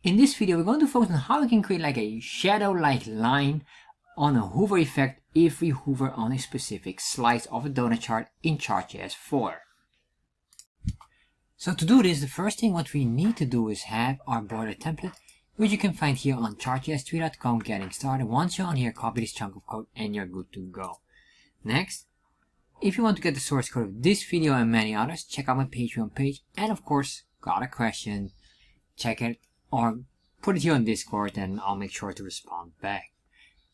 In this video, we're going to focus on how we can create like a shadow-like line on a hover effect if we hover on a specific slice of a donut chart in chart.js 4. So to do this, the first thing what we need to do is have our border template, which you can find here on chartjs3.com getting started. Once you're on here, copy this chunk of code and you're good to go. Next, if you want to get the source code of this video and many others, check out my Patreon page. And of course, got a question, check it or put it here on Discord and I'll make sure to respond back.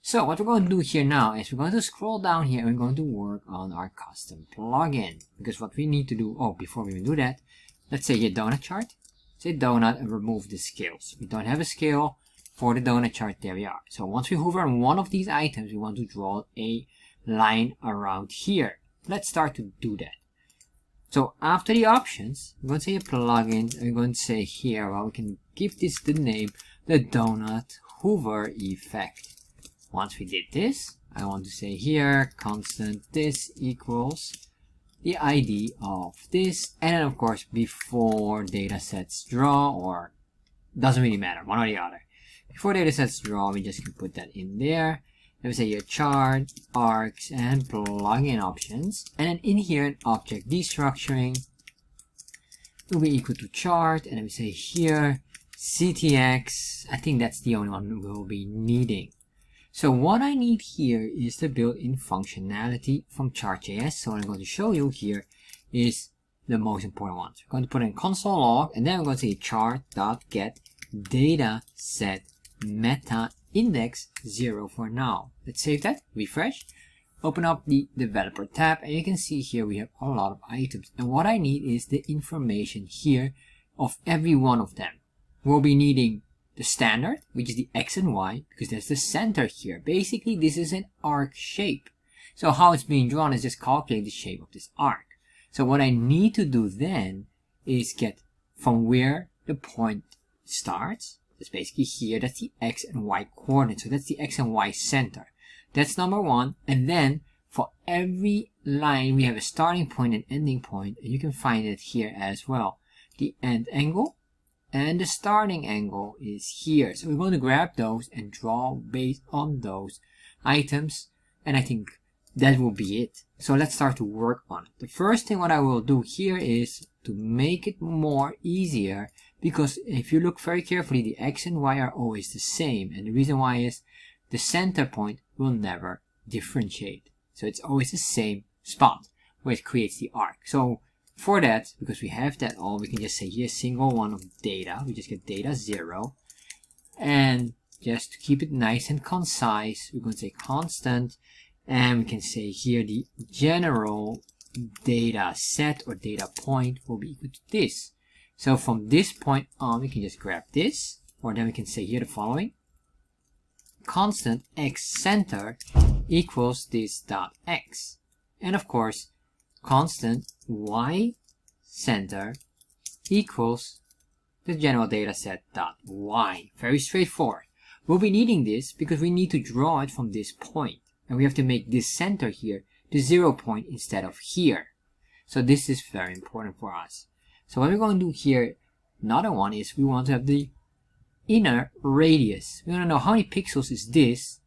So what we're going to do here now is we're going to scroll down here and we're going to work on our custom plugin. Because what we need to do, before we even do that, let's say here donut chart, say donut and remove the scales. We don't have a scale for the donut chart, there we are. So once we hover on one of these items, we want to draw a line around here. Let's start to do that. So after the options, we're going to say a plugin, and we're going to say here, well, we can give this the name, the donut hover effect. Once we did this, I want to say here, constant this equals the ID of this, and then of course before datasets draw, or doesn't really matter, one or the other. Before datasets draw, we just can put that in there. Let me say here chart, arcs, and plugin options, and then in here an object destructuring will be equal to chart, and then we say here CTX. I think that's the only one we'll be needing. So what I need here is the built-in functionality from chart.js. So what I'm going to show you here is the most important ones. We're going to put in console log, and then we're going to say chart.get dataset meta index 0 for now. Let's save that, refresh, open up the developer tab, and you can see here we have a lot of items. And what I need is the information here of every one of them. We'll be needing the standard, which is the X and Y, because there's the center here. Basically, this is an arc shape. So how it's being drawn is just calculate the shape of this arc. So what I need to do then is get from where the point starts. That's basically here. That's the X and Y coordinate. So that's the X and Y center. That's number one. And then for every line, we have a starting point and ending point. And you can find it here as well. The end angle and the starting angle is here. So we're going to grab those and draw based on those items. And I think that will be it. So let's start to work on it. The first thing what I will do here is to make it more easier, because if you look very carefully, the X and Y are always the same. And the reason why is the center point will never differentiate. So it's always the same spot where it creates the arc. So for that, because we have that all, we can just say here single one of data. We just get data 0. And just to keep it nice and concise, we're going to say constant. And we can say here the general data set or data point will be equal to this. So from this point on, we can just grab this, or then we can say here the following. Constant x center equals this dot x. And of course, constant y center equals the general data set dot y. Very straightforward. We'll be needing this because we need to draw it from this point. And we have to make this center here the 0 point instead of here. So this is very important for us. So what we're going to do here, another one is we want to have the inner radius. We want to know how many pixels is this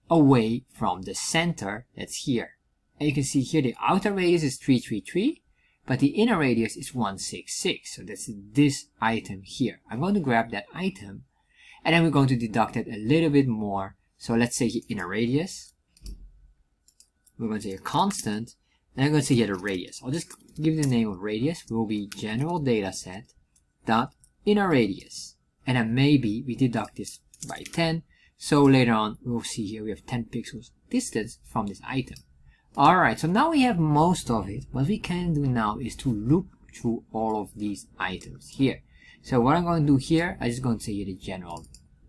away from the center that's here. And you can see here the outer radius is 333, but the inner radius is 166. So that's this item here. I'm going to grab that item, and then we're going to deduct it a little bit more. So let's say here inner radius. We're going to say a constant, and I'm going to say here the radius. I'll just give the name of radius. Will be general dataset dot inner radius. And then maybe we deduct this by 10. So later on, we'll see here we have 10 pixels distance from this item. Alright, so now we have most of it. What we can do now is to loop through all of these items here. So what I'm going to do here, I'm just going to say here the general,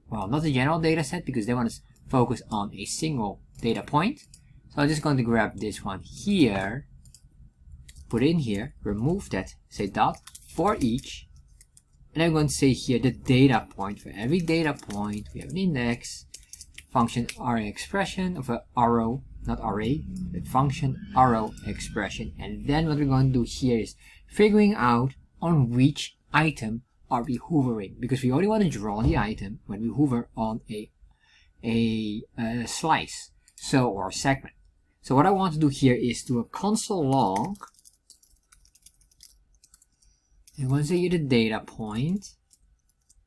well, not the general data set, because they want to focus on a single data point. So I'm just going to grab this one here, put it in here, remove that, say dot for each. And I'm going to say here the data point. For every data point, we have an index, function array expression of a arrow, not array, but function arrow expression. And then what we're going to do here is figuring out on which item are we hovering? Because we only want to draw the item when we hover on a slice, so, or segment. So what I want to do here is do a console log. And once I get the data point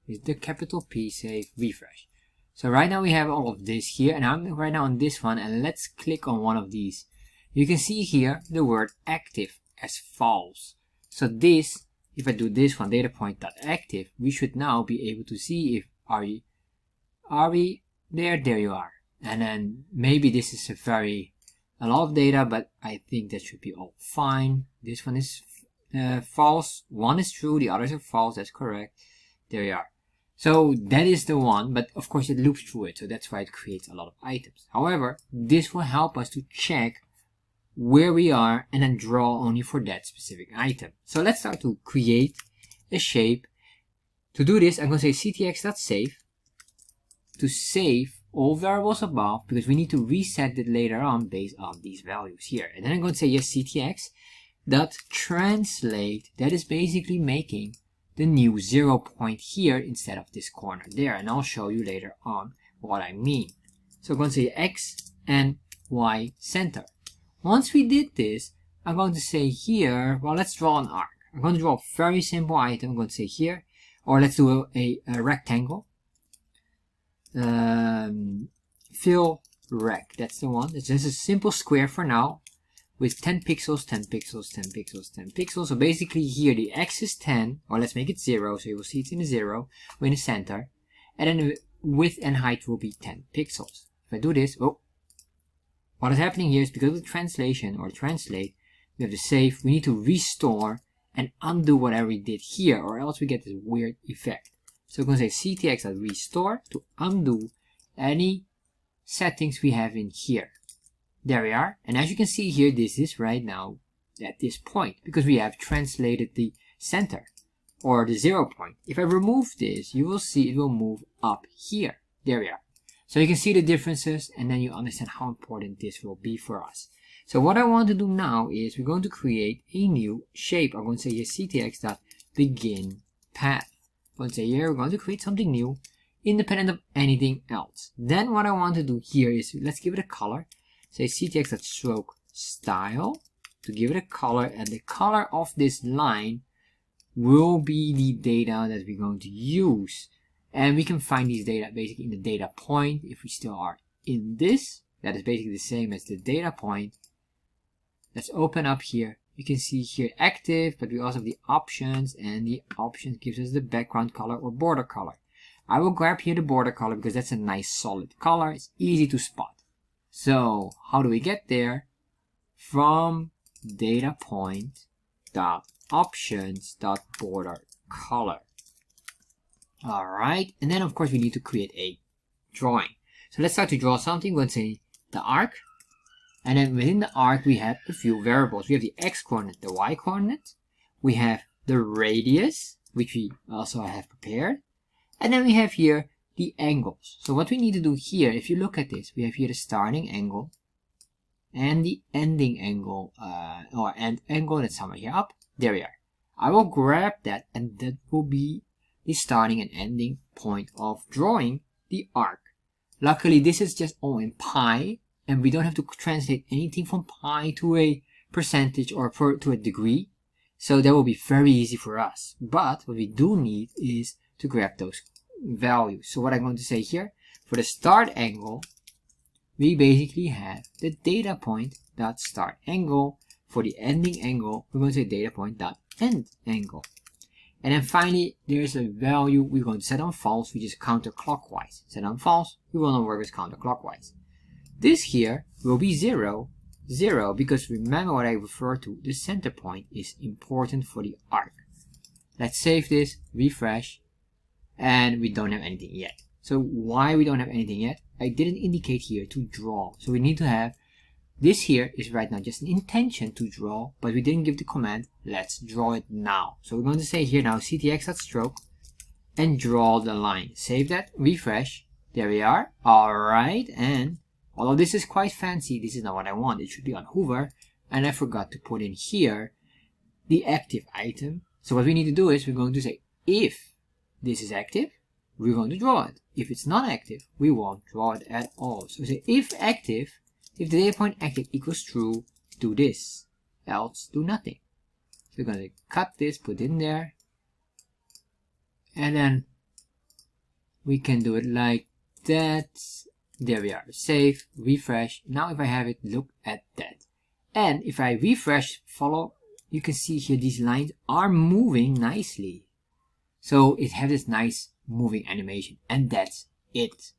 with the capital P, save, refresh. So right now we have all of this here, and I'm right now on this one, and let's click on one of these. You can see here the word active as false. So this, if I do this one, data point.active, we should now be able to see if are we there? There you are. And then maybe this is a lot of data, but I think that should be all fine. This one is false, one is true, the others are false, that's correct. There you are. So that is the one, but of course it loops through it, so that's why it creates a lot of items. However, this will help us to check where we are and then draw only for that specific item. So let's start to create a shape. To do this, I'm going to say ctx.save to save all variables above, because we need to reset it later on based on these values here. And then I'm going to say yes, ctx.translate, that is basically making the new 0 point here instead of this corner there, and I'll show you later on what I mean. So I'm going to say x and y center. Once we did this, I'm going to say here, well, let's draw an arc. I'm going to draw a very simple item. I'm going to say here, or let's do a rectangle. Fill rec, that's the one. It's just a simple square for now with 10 pixels, 10 pixels, 10 pixels, 10 pixels. So basically here the x is 10, or let's make it 0, so you will see it's in the 0, or in the center. And then the width and height will be 10 pixels. If I do this, oh, what is happening here is because of the translation or translate, we have to save, we need to restore and undo whatever we did here, or else we get this weird effect. So we're going to say ctx.restore to undo any settings we have in here. There we are. And as you can see here, this is right now at this point, because we have translated the center or the 0 point. If I remove this, you will see it will move up here. There we are. So you can see the differences, and then you understand how important this will be for us. So what I want to do now is we're going to create a new shape. I'm going to say here ctx.begin path. I'm going to say here we're going to create something new, independent of anything else. Then what I want to do here is let's give it a color. Say ctx.stroke style to give it a color, and the color of this line will be the data that we're going to use. And we can find these data basically in the data point if we still are in this. That is basically the same as the data point. Let's open up here. You can see here active, but we also have the options, and the options gives us the background color or border color. I will grab here the border color because that's a nice solid color. It's easy to spot. So how do we get there? From data point dot options dot border color. All right, and then of course we need to create a drawing. So let's start to draw something. We're going to say the arc, and then within the arc we have a few variables. We have the x coordinate, the y coordinate, we have the radius, which we also have prepared, and then we have here the angles. So what we need to do here, if you look at this, we have here the starting angle and the ending angle, or end angle that's somewhere here up. There we are. I will grab that, and that will be the starting and ending point of drawing the arc. Luckily, this is just all in pi, and we don't have to translate anything from pi to a percentage or to a degree. So that will be very easy for us. But what we do need is to grab those values. So what I'm going to say here, for the start angle, we basically have the data point dot start angle. For the ending angle, we're going to say data point dot end angle. And then finally, there's a value we're going to set on false, which is counterclockwise. Set on false, we will not work with counterclockwise. This here will be 0, 0, because remember what I referred to, the center point is important for the arc. Let's save this, refresh, and we don't have anything yet. So why we don't have anything yet? I didn't indicate here to draw. So we need to have, this here is right now just an intention to draw, but we didn't give the command, let's draw it now. So we're going to say here now ctx.stroke and draw the line. Save that, refresh, there we are. Alright, and although this is quite fancy, this is not what I want. It should be on hover, and I forgot to put in here the active item. So what we need to do is we're going to say if this is active, we're going to draw it. If it's not active, we won't draw it at all. So we say if active, if the data point active equals true, do this, else do nothing. So we're going to cut this, put it in there, and then we can do it like that. There we are. Save, refresh. Now if I have it, look at that. And if I refresh, follow, you can see here these lines are moving nicely. So it has this nice moving animation, and that's it.